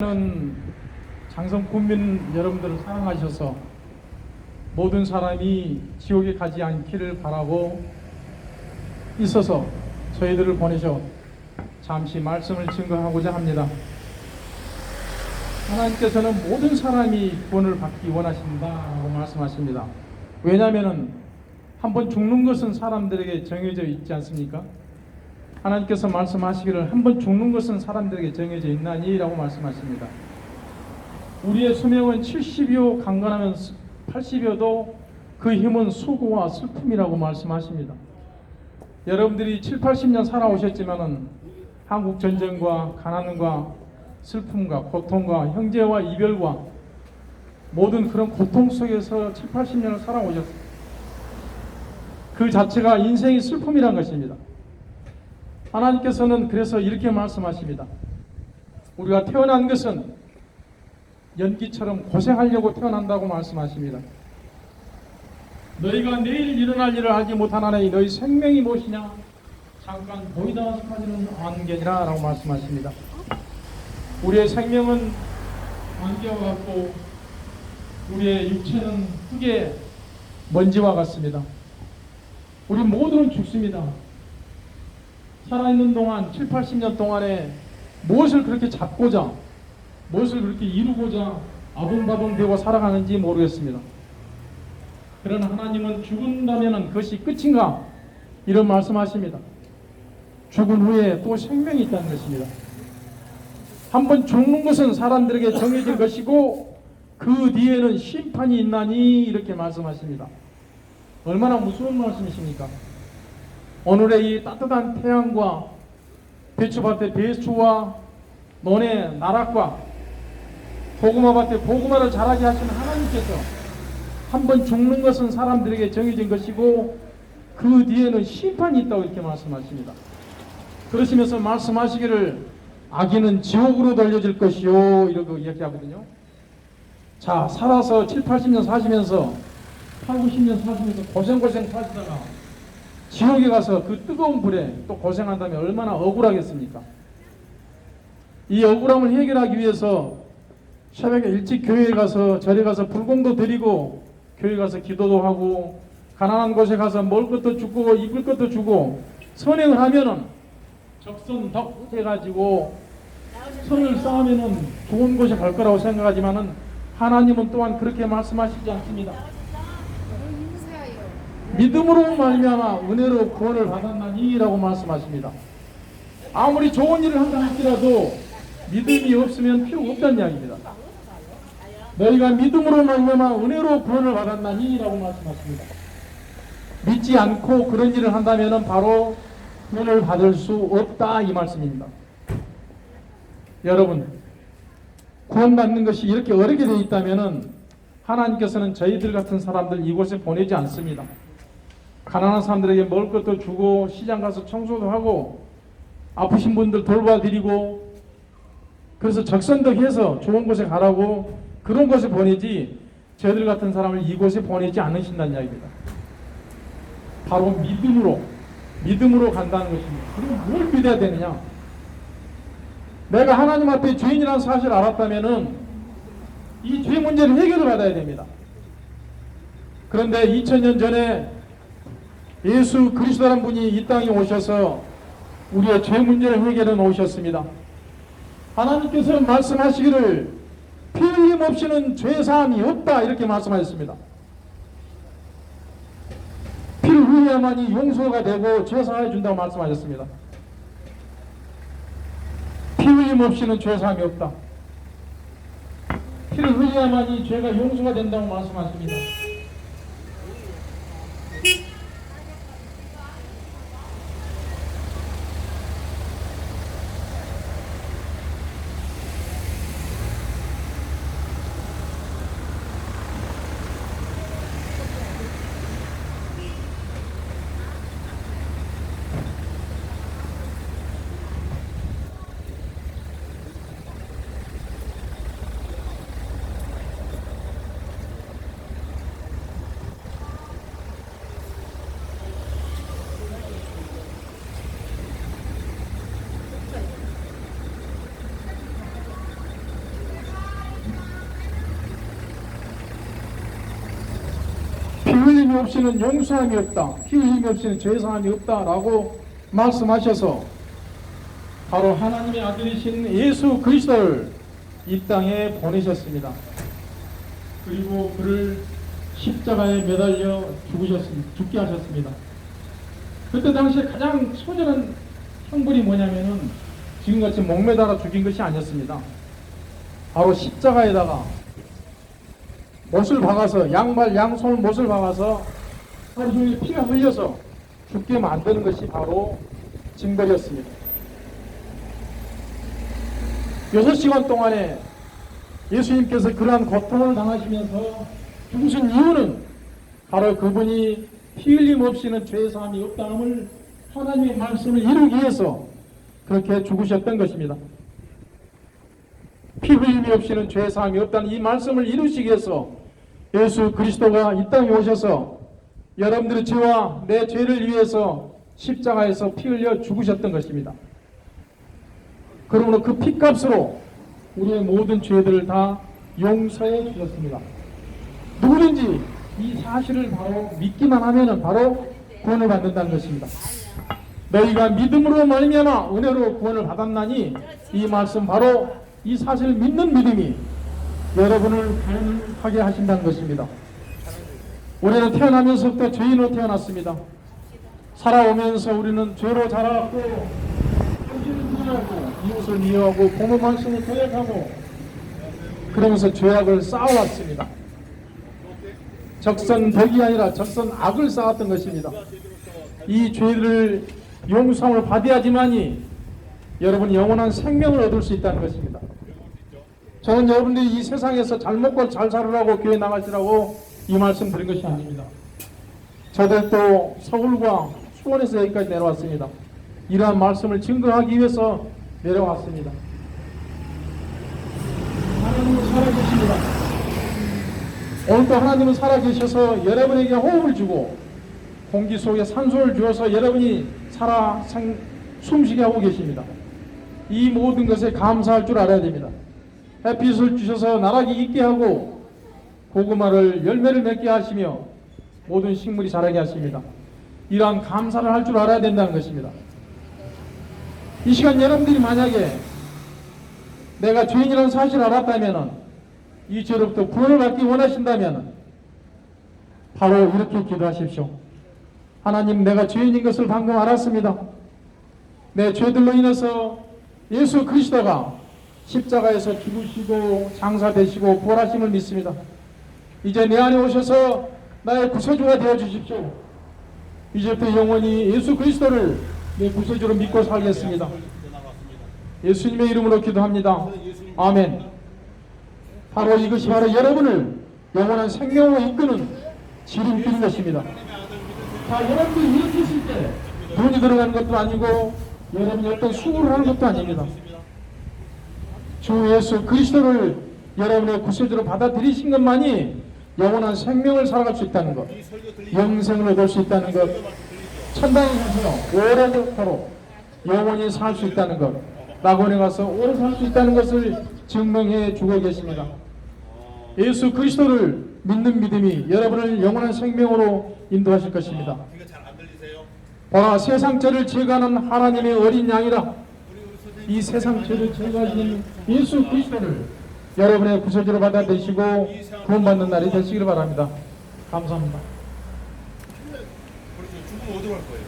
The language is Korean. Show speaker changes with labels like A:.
A: 는 장성 국민 여러분들을 사랑하셔서 모든 사람이 지옥에 가지 않기를 바라고 있어서 저희들을 보내셔 잠시 말씀을 증거하고자 합니다. 하나님께서는 모든 사람이 구원을 받기 원하신다고 말씀하십니다. 왜냐하면 한번 죽는 것은 사람들에게 정해져 있지 않습니까? 하나님께서 말씀하시기를 한번 죽는 것은 사람들에게 정해져 있나니 라고 말씀하십니다. 우리의 수명은 70여 강건하면 80여도 그 힘은 수고와 슬픔이라고 말씀하십니다. 여러분들이 7, 80년 살아오셨지만은 한국 전쟁과 가난과 슬픔과 고통과 형제와 이별과 모든 그런 고통 속에서 7, 80년을 살아오셨습니다. 그 자체가 인생의 슬픔이란 것입니다. 하나님께서는 그래서 이렇게 말씀하십니다. 우리가 태어난 것은 연기처럼 고생하려고 태어난다고 말씀하십니다. 너희가 내일 일어날 일을 알지 못하나니 너희 생명이 무엇이냐? 잠깐 보이다 사라지는 안개니라 라고 말씀하십니다. 우리의 생명은 안개와 같고 우리의 육체는 흙의 먼지와 같습니다. 우리 모두는 죽습니다. 살아있는 동안 7, 80년 동안에 무엇을 그렇게 잡고자 무엇을 그렇게 이루고자 아동바동되고 살아가는지 모르겠습니다. 그러나 하나님은 죽은다면 그것이 끝인가? 이런 말씀하십니다. 죽은 후에 또 생명이 있다는 것입니다. 한번 죽는 것은 사람들에게 정해진 것이고 그 뒤에는 심판이 있나니 이렇게 말씀하십니다. 얼마나 무서운 말씀이십니까? 오늘의 이 따뜻한 태양과 배추밭의 배추와 논의 나락과 고구마밭에 고구마를 자라게 하시는 하나님께서 한번 죽는 것은 사람들에게 정해진 것이고 그 뒤에는 심판이 있다고 이렇게 말씀하십니다. 그러시면서 말씀하시기를 악인은 지옥으로 돌려질 것이요 이렇게 이야기하거든요. 자, 살아서 7, 80년 사시면서 8, 90년 사시면서 고생 사시다가 지옥에 가서 그 뜨거운 불에 또 고생한다면 얼마나 억울하겠습니까? 이 억울함을 해결하기 위해서 새벽에 일찍 교회에 가서 절에 가서 불공도 드리고 교회 가서 기도도 하고 가난한 곳에 가서 먹을 것도 주고 입을 것도 주고 선행을 하면은 적선덕 해가지고 선을 쌓으면은 좋은 곳에 갈 거라고 생각하지만은 하나님은 또한 그렇게 말씀하시지 않습니다. 믿음으로 말미암아 은혜로 구원을 받았나니라고 말씀하십니다. 아무리 좋은 일을 한다 할지라도 믿음이 없으면 필요가 없다는 이야기입니다. 너희가 믿음으로 말미암아 은혜로 구원을 받았나니라고 말씀하십니다. 믿지 않고 그런 일을 한다면 바로 구원을 받을 수 없다 이 말씀입니다. 여러분, 구원받는 것이 이렇게 어렵게 되어 있다면 하나님께서는 저희들 같은 사람들 이곳에 보내지 않습니다. 가난한 사람들에게 먹을 것도 주고 시장 가서 청소도 하고 아프신 분들 돌봐드리고 그래서 적선덕해서 좋은 곳에 가라고 그런 곳에 보내지 저희들 같은 사람을 이곳에 보내지 않으신다는 이야기입니다. 바로 믿음으로 간다는 것입니다. 그럼 뭘 믿어야 되느냐? 내가 하나님 앞에 죄인이라는 사실을 알았다면 이 죄 문제를 해결을 받아야 됩니다. 그런데 2000년 전에 예수 그리스도라는 분이 이 땅에 오셔서 우리의 죄 문제를 해결해 놓으셨습니다. 하나님께서 말씀하시기를 피 흘림 없이는 죄사함이 없다 이렇게 말씀하셨습니다. 피를 흘려야만이 용서가 되고 죄사해 준다고 말씀하셨습니다. 피 흘림 없이는 죄사함이 없다. 피를 흘려야만이 죄가 용서가 된다고 말씀하십니다. 흘림이 없이는 용서함이 없다. 피 흘림이 없이는 죄사함이 없다라고 말씀하셔서 바로 하나님의 아들이신 예수 그리스도를 이 땅에 보내셨습니다. 그리고 그를 십자가에 매달려 죽게 하셨습니다. 그때 당시에 가장 소절한 형벌이 뭐냐면은 지금같이 목매달아 죽인 것이 아니었습니다. 바로 십자가에다가 못을 박아서 양발 양손 못을 박아서 하루 종일 피가 흘려서 죽게 만드는 것이 바로 징벌이었습니다. 6시간 동안에 예수님께서 그러한 고통을 당하시면서 죽으신 이유는 바로 그분이 피 흘림 없이는 죄사함이 없다함을 하나님의 말씀을 이루기 위해서 그렇게 죽으셨던 것입니다. 피 흘림이 없이는 죄사함이 없다는 이 말씀을 이루시기 위해서 예수 그리스도가 이 땅에 오셔서 여러분들의 죄와 내 죄를 위해서 십자가에서 피 흘려 죽으셨던 것입니다. 그러므로 그 피값으로 우리의 모든 죄들을 다 용서해 주셨습니다. 누구든지 이 사실을 바로 믿기만 하면 바로 구원을 받는다는 것입니다. 너희가 믿음으로 말미암아 은혜로 구원을 받았나니 이 말씀 바로 이 사실을 믿는 믿음이 여러분을 구원하게 하신다는 것입니다. 우리는 태어나면서부터 죄인으로 태어났습니다. 살아오면서 우리는 죄로 자라왔고 현실을 미워하고 이웃을 미워하고 부모 말씀을 거역하고 그러면서 죄악을 쌓아왔습니다. 적선덕이 아니라 적선악을 쌓았던 것입니다. 이 죄를 용서함을 받아야지만이 여러분이 영원한 생명을 얻을 수 있다는 것입니다. 저는 여러분들이 이 세상에서 잘 먹고 잘 살으라고 교회 나가시라고 이 말씀 드린 것이 아닙니다. 저도 또 서울과 수원에서 여기까지 내려왔습니다. 이러한 말씀을 증거하기 위해서 내려왔습니다. 하나님은 살아계십니다. 오늘도 하나님은 살아계셔서 여러분에게 호흡을 주고 공기 속에 산소를 주어서 여러분이 살아 숨쉬게 하고 계십니다. 이 모든 것에 감사할 줄 알아야 됩니다. 햇빛을 주셔서 나락이 있게 하고 고구마를 열매를 맺게 하시며 모든 식물이 자라게 하십니다. 이러한 감사를 할 줄 알아야 된다는 것입니다. 이 시간 여러분들이 만약에 내가 죄인이라는 사실을 알았다면 이 죄로부터 구원을 받기 원하신다면 바로 이렇게 기도하십시오. 하나님, 내가 죄인인 것을 방금 알았습니다. 내 죄들로 인해서 예수 그리스도가 십자가에서 죽으시고 장사되시고 부활하심을 믿습니다. 이제 내 안에 오셔서 나의 구세주가 되어주십시오. 이제부터 영원히 예수 그리스도를 내 구세주로 믿고 살겠습니다. 예수님의 이름으로 기도합니다. 아멘. 바로 이것이 바로 여러분을 영원한 생명으로 이끄는 지름길인 것입니다. 자, 여러분들이 이렇게 있을 때 돈이 들어가는 것도 아니고 여러분이 어떤 수고를 하는 것도 아닙니다. 주 예수 그리스도를 여러분의 구세주로 받아들이신 것만이 영원한 생명을 살아갈 수 있다는 것, 영생을 얻을 수 있다는 것, 천당에 가서 오래도록 영원히 살 수 있다는 것, 낙원에 가서 오래 살 수 있다는 것을 증명해 주고 계십니다. 예수 그리스도를 믿는 믿음이 여러분을 영원한 생명으로 인도하실 것입니다. 보라, 세상 죄를 제거하는 하나님의 어린 양이라. 이 세상 죄를 제거하신 예수 그리스도를 여러분의 구세주로 받아들이시고 구원받는 날이 되시기를 바랍니다. 감사합니다.
B: 죽으면 어디 갈 거예요?